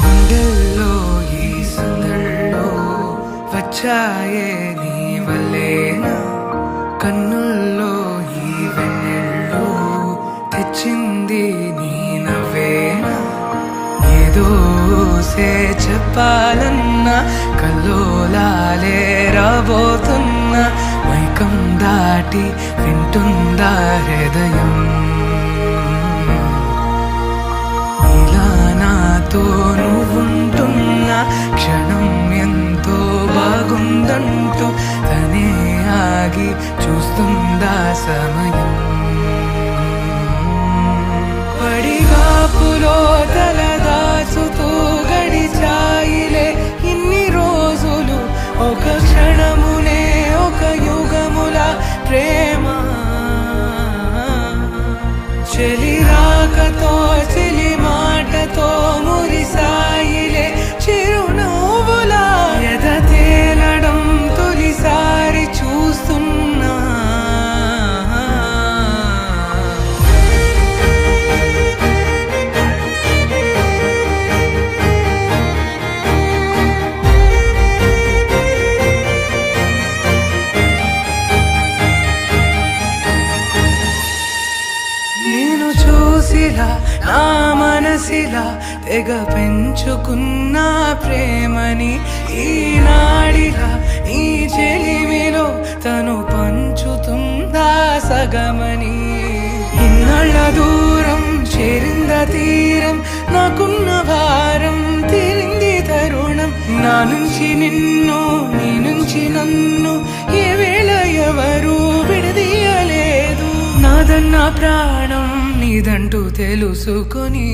గుండెల్లో ఈ సందల్లో వచ్చాయే నీ వల్లేనా, కన్నుల్లో ఈ వెన్నెల్లో తెచ్చింది నీ నవ్వేనా. ఏదో చెప్పాలన్నా కల్లోలాలే రాబోతున్నా, మైకం దాటి వింటుందా హృదయం. ఇలా నాతో నువ్వుంటున్న క్షణం ఎంతో బాగుందంటూ తనే ఆగి చూస్తుందా సమయం. పడిగాపులో తలదాచుతూ గడిచాయిలే ఇన్ని రోజులు, ఒక క్షణమునే ఒక యుగముల ప్రేమ. చెలి రాకతో చెలి మాటతో మురిసాయిలే చిరునవ్వులా, ఎద తేలడం తొలిసారి చూస్తున్నా. నేను చూసిలా నా మనసిలా తెగ పెంచుకున్న ప్రేమని, ఈనాడిలా ఈ చెలిమిలో తను పంచుతుందా సగమని. ఇన్నాళ్ళ దూరం చేరింద తీరం, నాకున్న భారం తీరింది తరుణం. నా నుంచి నిన్ను నీ నుంచి నన్ను ఏ వేళ ఎవరు విడదీయలేదు. నాదన్న ప్రాణం నీదంటూ తెలుసుకొని